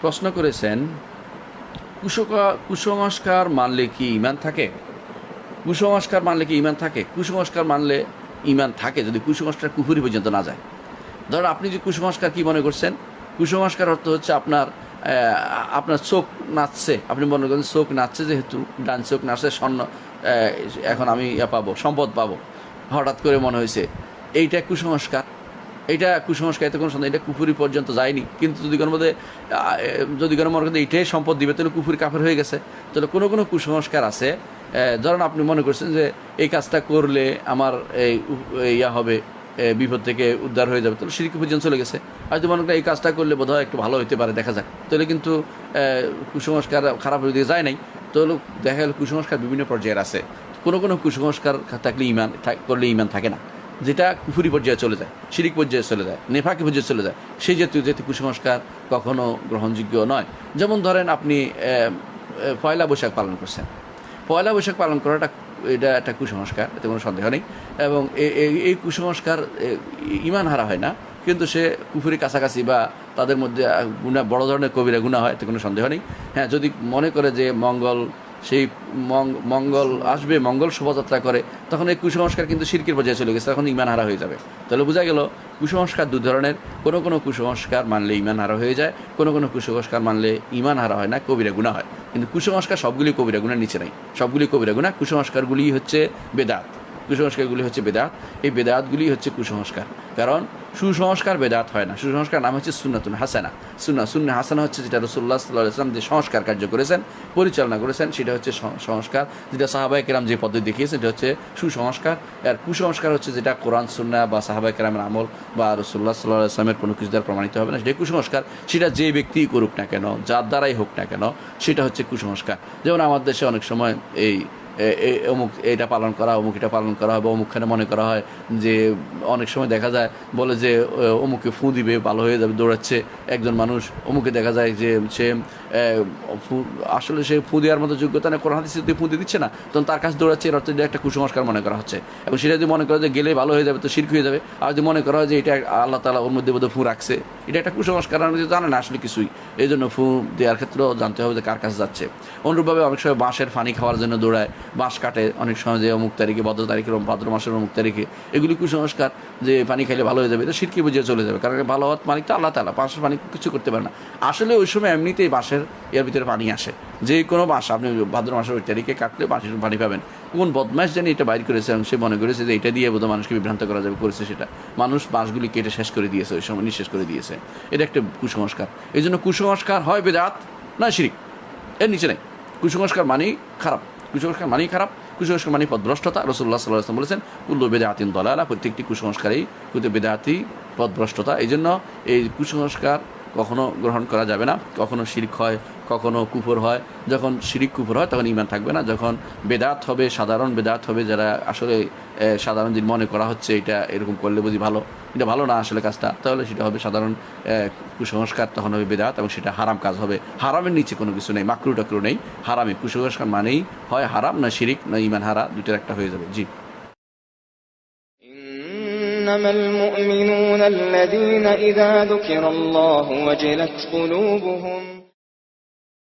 প্রশ্ন করেছেন, কুসংস্কার মানলে কি ঈমান থাকে? কুসংস্কার মানলে কি ঈমান থাকে? কুসংস্কার মানলে ঈমান থাকে যদি কুসংস্কার কুফরি পর্যন্ত না যায়। ধরুন আপনি যে কুসংস্কার কি মনে করছেন, কুসংস্কার অর্থ হচ্ছে আপনার চোখ নাচছে, আপনি মনে করেন চোখ নাচছে, যেহেতু ডান চোখ নাচছে, স্বর্ণ এখন আমি পাবো, সম্পদ পাবো, হঠাৎ করে মনে হয়েছে, এইটা কুসংস্কার। এটা কুসংস্কার, এতে কোনো সন্দেহ, এটা কুফুরি পর্যন্ত যায়নি। কিন্তু যদি কোনো মধ্যে মনে করেন এইটাই সম্পদ দিবে, তাহলে কুফুরি কাফের হয়ে গেছে। তাহলে কোনো কোনো কুসংস্কার আছে, ধরেন আপনি মনে করছেন যে এই কাজটা করলে আমার ইয়া হবে, বিপদ থেকে উদ্ধার হয়ে যাবে, তাহলে শিরক পর্যন্ত চলে গেছে। আর যদি মনে করেন এই কাজটা করলে বোধহয় একটু ভালো হতে পারে, দেখা যাক, তাহলে কিন্তু কুসংস্কার খারাপ দিকে যায় নাই। তাহলে দেখা গেল কুসংস্কার বিভিন্ন পর্যায়ের আছে। কোনো কোনো কুসংস্কার থাকলে করলে ঈমান থাকে না, যেটা কুফুরি পর্যায়ে চলে যায়, শিরিক পর্যায়ে চলে যায়, নেফাকি পর্যায়ে চলে যায়, সেই জাতীয় কুসংস্কার কখনো গ্রহণযোগ্য নয়। যেমন ধরেন আপনি পয়লা বৈশাখ পালন করছেন, পয়লা বৈশাখ পালন করাটা এটা একটা কুসংস্কার, এতে কোনো সন্দেহ নেই। এবং এই কুসংস্কার ঈমান হারা হয় না, কিন্তু সে কুফুরি কাছাকাছি বা তাদের মধ্যে বড় ধরনের কবিরা গুনাহ হয়, এতে কোনো সন্দেহ নেই। হ্যাঁ, যদি মনে করে যে মঙ্গল আসবে, মঙ্গল শোভাযাত্রা করে, তখন এই কুসংস্কার কিন্তু শিরকের পর্যায়ে চলে গেছে, তখন ঈমান হারা হয়ে যাবে। তাহলে বোঝা গেল কুসংস্কার দু ধরনের, কোনো কোনো কুসংস্কার মানলে ঈমান হারা হয়ে যায়, কোনো কোনো কুসংস্কার মানলে ঈমান হারা হয় না, কবিরা গুনাহ হয়। কিন্তু কুসংস্কার সবগুলি কবিরা গুনার নিচে নাই, সবগুলি কবিরা গুনাহ। কুসংস্কারগুলি হচ্ছে বেদাত, কুসংস্কারগুলি হচ্ছে বেদাত, এই বেদাতগুলি হচ্ছে কুসংস্কার। কারণ সুসংস্কার বেদাত হয় না, সুসংস্কার নাম হচ্ছে সুন্নাতুন হাসানা। সুন্নাহ হাসানা হচ্ছে যেটা রাসূলুল্লাহ সাল্লাল্লাহু আলাইহি ওয়াসাল্লাম যে সংস্কার কার্য করেছেন, পরিচালনা করেছেন, সেটা হচ্ছে সংস্কার। যেটা সাহাবায়ে কেরাম যে পদ্ধতি দেখিয়েছেন, এটা হচ্ছে সুসংস্কার। আর কুসংস্কার হচ্ছে যেটা কোরআন সুন্নাহ বা সাহাবায়ে কেরামের আমল বা রাসূলুল্লাহ সাল্লাল্লাহু আলাইহি ওয়াসাল্লামের কোনো কিছু দ্বারা প্রমাণিত হবে না, সেটা কুসংস্কার। সেটা যে ব্যক্তিই করুক না কেন, যার দ্বারাই হোক না কেন, সেটা হচ্ছে কুসংস্কার। যেমন আমাদের দেশে অনেক সময় অমুক এটা পালন করা, অমুক এটা পালন করা হয়, বা অমুকখানে মনে করা হয় যে অনেক সময় দেখা যায় বলে যে অমুকে ফু দিবে, ভালো হয়ে যাবে, দৌড়াচ্ছে একজন মানুষ, অমুকে দেখা যায় যে সে আসলে সে ফু দেওয়ার মতো যোগ্যতা নেই, কোরআন হাদিসে ফু দিয়ে দিচ্ছে না, তখন তার কাছে দৌড়াচ্ছে, এর অর্থ একটা কুসংস্কার মনে করা হচ্ছে। এবং সেটা যদি মনে করা যে গেলে ভালো হয়ে যাবে, তো শিরক হয়ে যাবে। আর যদি মনে করা হয় যে এটা আল্লাহ তাআলা ওর মধ্যে বোধহয় ফু রাখছে, এটা একটা কুসংস্কার, জানে না আসলে কিছুই, এই জন্য ফু দেওয়ার ক্ষেত্রেও জানতে হবে যে কার কাছে যাচ্ছে। অনুরূপভাবে অনেক সময় বাঁশের ফানি খাওয়ার জন্য দৌড়ায়, বাঁশ কাটে অনেক সময় যে অমুক তারিখে, ভাদ্র মাসের অমুক তারিখে, এগুলি কুসংস্কার, যে পানি খাইলে ভালো হয়ে যাবে, এটা শিরকি বুঝিয়ে চলে যাবে। কারণ ভালো হওয়ার মালিক তো আল্লাহ তাআলা, বাঁশের পানি কিছু করতে পারে না। আসলে ওই সময় এমনিতেই বাঁশের এর ভিতরে পানি আসে, যে কোনো বাঁশ আপনি ভাদ্র মাসের ওই তারিখে কাটলে বাঁশের পানি পাবেন। কোন বদমাশ জানি এটা বাইর করেছে, এবং সে মনে করেছে যে এটা দিয়ে বোধহয় মানুষকে বিভ্রান্ত করা যাবে, করেছে সেটা। মানুষ বাঁশগুলি কেটে শেষ করে দিয়েছে, ওই সময় নিঃশেষ করে দিয়েছে। এটা একটা কুসংস্কার। এই জন্য কুসংস্কার হয় বেদাত না শিরিক, এর নিচে নেই। কুসংস্কার মানেই খারাপ, কুসংস্কার মানেই খারাপ, কুসংস্কার মানে পথভ্রষ্টতা। রাসূলুল্লাহ সাল্লাল্লাহু আলাইহি ওয়াসাল্লাম বলেছেন, কুল্লু বিদআতিন দালালাহ, প্রত্যেকটি কুসংস্কারই বিদআতি, পথভ্রষ্টতা। এই জন্য এই কুসংস্কার কখনো গ্রহণ করা যাবে না। কখনো শিরক হয়, কখনো কুফর হয়। যখন শিরিক কুফর হয় তখন ঈমান থাকবে না। যখন বেদাত হবে, সাধারণ বেদাত হবে, যারা আসলে সাধারণ দিন মনে করা হচ্ছে এটা এরকম করলে বুঝি ভালো, এটা ভালো না আসলে কাজটা, তাহলে সেটা হবে সাধারণ কুসংস্কার, তখন হবে বেদাত, এবং সেটা হারাম কাজ হবে। হারামের নিচে কোনো কিছু নেই, মাকরু টাকরু নেই, হারামে। কুসংস্কার মানেই হয় হারাম, না শিরিক, না ঈমান হারা, দুইটার একটা হয়ে যাবে। জি। إنما المؤمنون الذين إذا ذكر الله وجلت قلوبهم